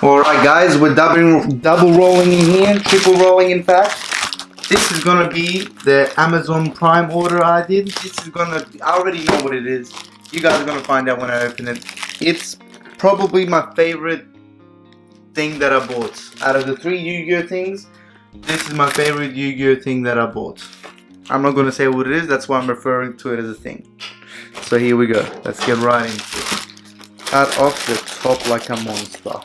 Alright guys, we're double rolling in here, triple rolling in fact. This is gonna be the Amazon Prime order I did. I already know what it is. You guys are gonna find out when I open it. It's probably my favorite thing that I bought. Out of the 3 Yu-Gi-Oh things, this is my favorite Yu-Gi-Oh thing that I bought. I'm not gonna say what it is, that's why I'm referring to it as a thing. So here we go, let's get right into it. Cut off the top like a monster.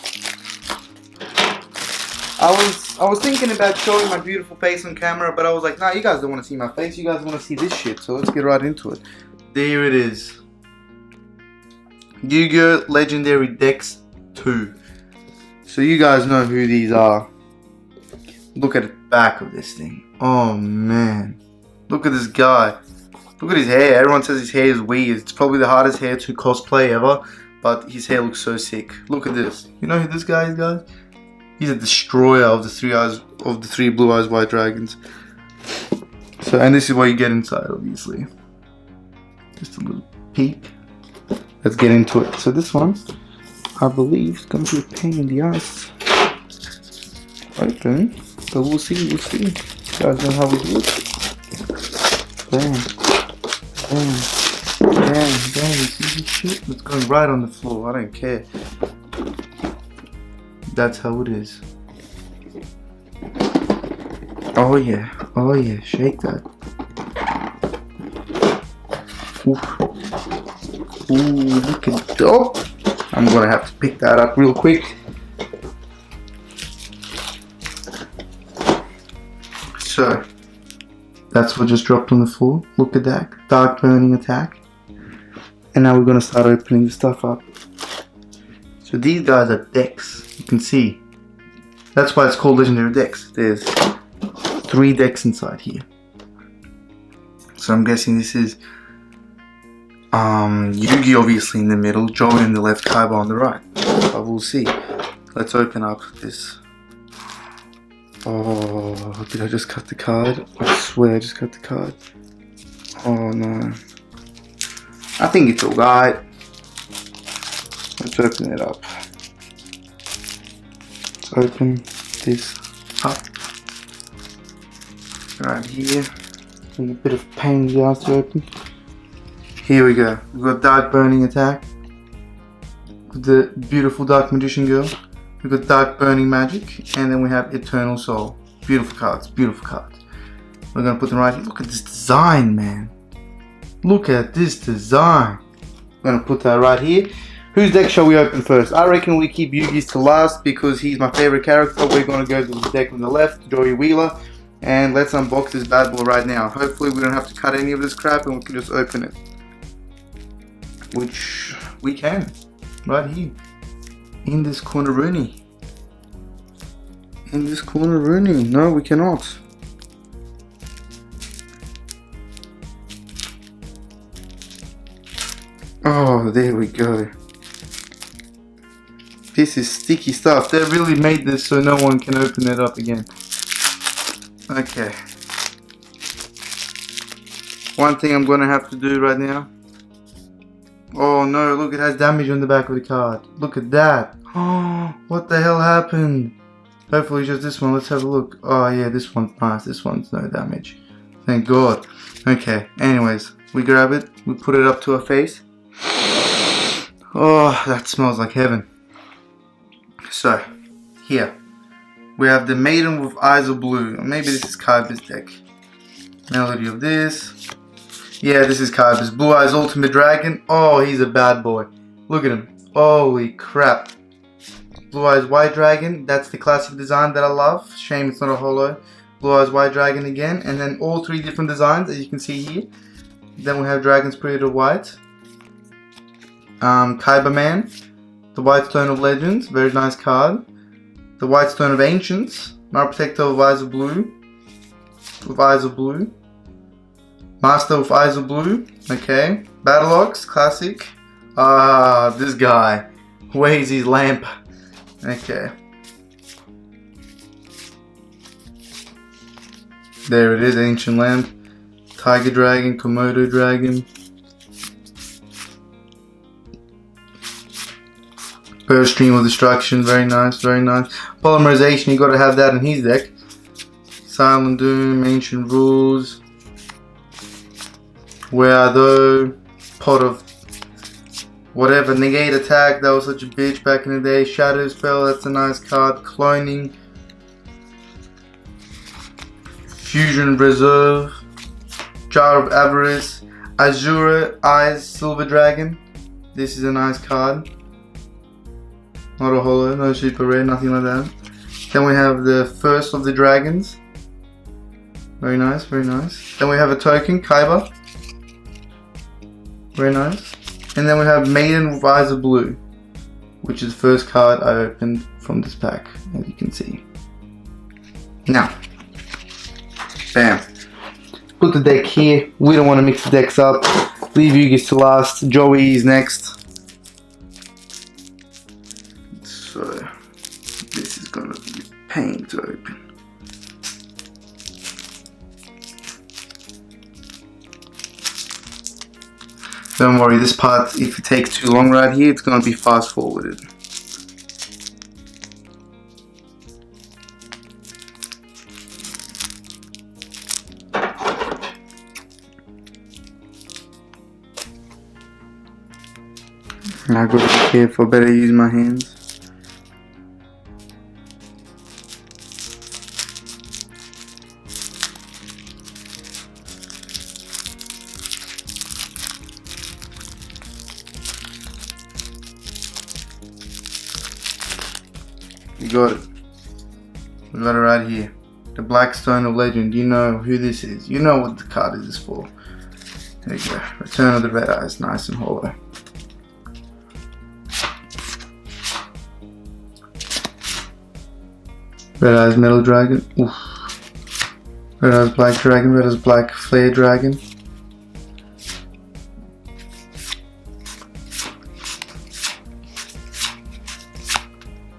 I was thinking about showing my beautiful face on camera, but I was like, nah, you guys don't want to see my face, you guys want to see this shit, so let's get right into it. There it is. Yu-Gi-Oh! Legendary Decks 2. So you guys know who these are. Look at the back of this thing. Oh man. Look at this guy. Look at his hair. Everyone says his hair is weird. It's probably the hardest hair to cosplay ever, but his hair looks so sick. Look at this. You know who this guy is, guys? He's a destroyer of the three Blue Eyes White Dragons. So, and this is what you get inside, obviously. Just a little peek. Let's get into it. So this one, I believe, is going to be a pain in the ass. Open, but we'll see. You guys know how we do it. Bam, bam, bam. You see this shit? It's going right on the floor. I don't care. That's how it is. Oh yeah, shake that. Ooh, look at, oh! I'm gonna have to pick that up real quick. So, that's what just dropped on the floor. Look at that, Dark Burning Attack. And now we're gonna start opening the stuff up. So these guys are decks. You can see. That's why it's called Legendary Decks. There's 3 decks inside here. So I'm guessing this is Yugi obviously in the middle, Joe in the left, Kaiba on the right. But we'll see. Let's open up this. Oh, did I just cut the card? I swear I just cut the card. Oh no. I think it's alright. Let's open it up. Let's open this up. Right here. A bit of pain in the ass to open. Here we go. We've got Dark Burning Attack. With the beautiful Dark Magician Girl. We've got Dark Burning Magic. And then we have Eternal Soul. Beautiful cards. Beautiful cards. We're going to put them right here. Look at this design, man. Look at this design. I'm going to put that right here. Whose deck shall we open first? I reckon we keep Yugi's to last because he's my favorite character. We're going to go to the deck on the left, Joey Wheeler. And let's unbox this bad boy right now. Hopefully we don't have to cut any of this crap and we can just open it. Which we can. Right here. In this corner Rooney. No, we cannot. Oh, there we go. This is sticky stuff. They really made this so no one can open it up again. Okay. One thing I'm gonna have to do right now. Oh no, look, it has damage on the back of the card. Look at that. Oh, what the hell happened? Hopefully just this one. Let's have a look. Oh yeah, this one's nice. This one's no damage. Thank God. Okay, anyways, we grab it. We put it up to our face. Oh, that smells like heaven. So, here, we have the Maiden with Eyes of Blue. Maybe this is Kaiba's deck. Melody of this. Yeah, this is Kaiba's Blue Eyes Ultimate Dragon. Oh, he's a bad boy. Look at him. Holy crap. Blue Eyes White Dragon. That's the classic design that I love. Shame it's not a holo. Blue Eyes White Dragon again. And then all 3 different designs, as you can see here. Then we have Dragon Spirit of White. Kaiba Man. The White Stone of Legends, very nice card. The White Stone of Ancients, Mar Protector of Eyes of Blue, Master of Eyes of Blue, okay. Battleox, classic. This guy, where's his lamp? Okay. There it is, Ancient Lamp, Tiger Dragon, Komodo Dragon. Burst Stream of Destruction, very nice, very nice. Polymerization, you gotta have that in his deck. Silent Doom, Ancient Rules. Where are those? Pot of whatever, Negate Attack, that was such a bitch back in the day. Shadow Spell, that's a nice card. Cloning. Fusion Reserve. Jar of Avarice. Azure Eyes Silver Dragon. This is a nice card. Not a holo, no super rare, nothing like that. Then we have the First of the Dragons. Very nice, very nice. Then we have a token, Kaiba. Very nice. And then we have Maiden Visor Blue, which is the first card I opened from this pack, as you can see. Now, bam. Put the deck here. We don't want to mix the decks up. Leave Yugi's to last. Joey is next. So, this is gonna be a pain to open. Don't worry, this part, if it takes too long right here, it's gonna be fast forwarded. I gotta be careful, better use my hands. You got it. We got it right here. The Black Stone of Legend. You know who this is. You know what the card is for. There you go. Return of the Red Eyes. Nice and hollow. Red Eyes Metal Dragon. Oof. Red Eyes Black Dragon. Red Eyes Black Flare Dragon.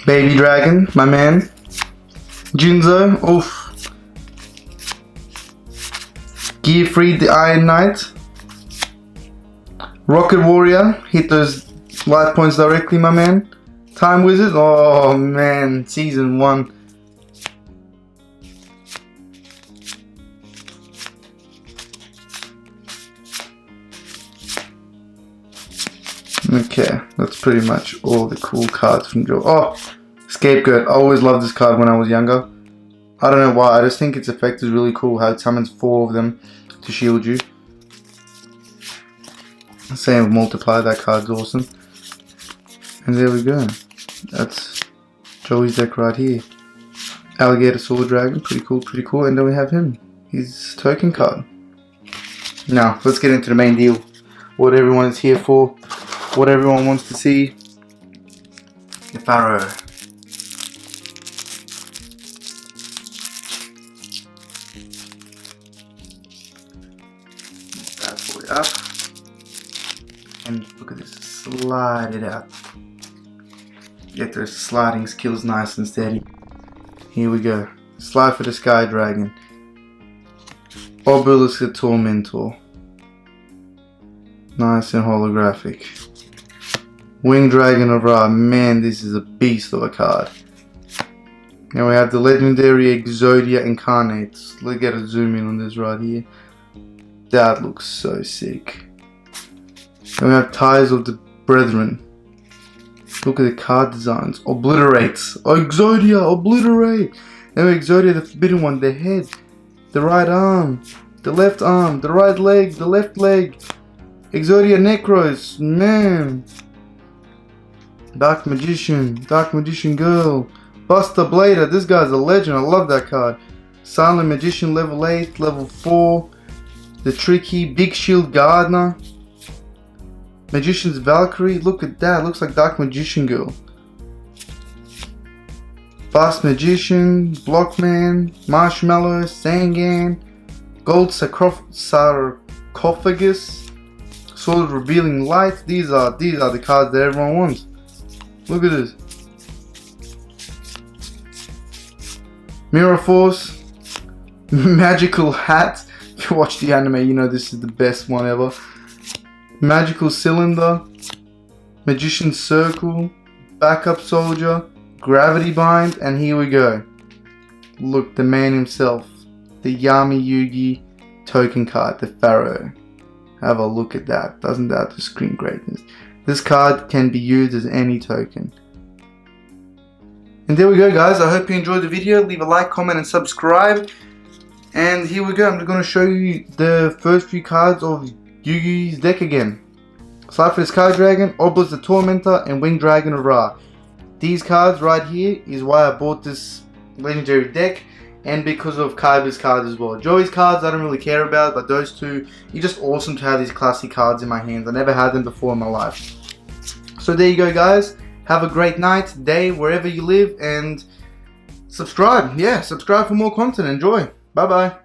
Baby Dragon, my man. Jinzo, oof. Gearfried the Iron Knight. Rocket Warrior, hit those light points directly, my man. Time Wizard, oh man, Season 1. Okay, that's pretty much all the cool cards from Joe. Oh, Scapegoat. I always loved this card when I was younger. I don't know why, I just think its effect is really cool, how it summons 4 of them to shield you. Same with Multiply, that card's awesome. And there we go. That's Joey's deck right here. Alligator Sword Dragon, pretty cool, pretty cool. And then we have him, his token card. Now, let's get into the main deal. What everyone is here for. What everyone wants to see. The Pharaoh. That boy up. And look at this. Slide it out. Get those sliding skills nice and steady. Here we go. Slide for the Sky Dragon. Obelisk the Tormentor. Nice and holographic. Winged Dragon of Ra, man, this is a beast of a card. Now we have the legendary Exodia Incarnate. Let's get a zoom in on this right here. That looks so sick. Then we have Ties of the Brethren. Look at the card designs. Obliterates. Oh, Exodia, obliterate. Then we have Exodia the Forbidden One, the head, the right arm, the left arm, the right leg, the left leg. Exodia Necros, man. Dark Magician Girl, Buster Blader, this guy's a legend, I love that card. Silent Magician level 8, level 4, the Tricky, Big Shield Gardener, Magician's Valkyrie, look at that, looks like Dark Magician Girl. Fast Magician, Blockman, Marshmallow, Sangan, Gold Sarcophagus, Sword of Revealing Light, these are the cards that everyone wants. Look at this. Mirror Force. Magical Hat. If you watch the anime, you know this is the best one ever. Magical Cylinder. Magician's Circle. Backup Soldier, Gravity Bind, and here we go. Look, the man himself, the Yami Yugi token card, the Pharaoh. Have a look at that. Doesn't that just scream greatness? This card can be used as any token. And there we go, guys. I hope you enjoyed the video. Leave a like, comment, and subscribe. And here we go. I'm going to show you the first few cards of Yugi's deck again. Cypher the Sky Dragon, Obelisk the Tormentor, and Winged Dragon of Ra. These cards right here is why I bought this legendary deck, and because of Kaiba's cards as well. Joey's cards I don't really care about, but those two, it's just awesome to have these classic cards in my hands. I never had them before in my life. So there you go, guys. Have a great night, day, wherever you live, and subscribe. Yeah, subscribe for more content. Enjoy. Bye bye.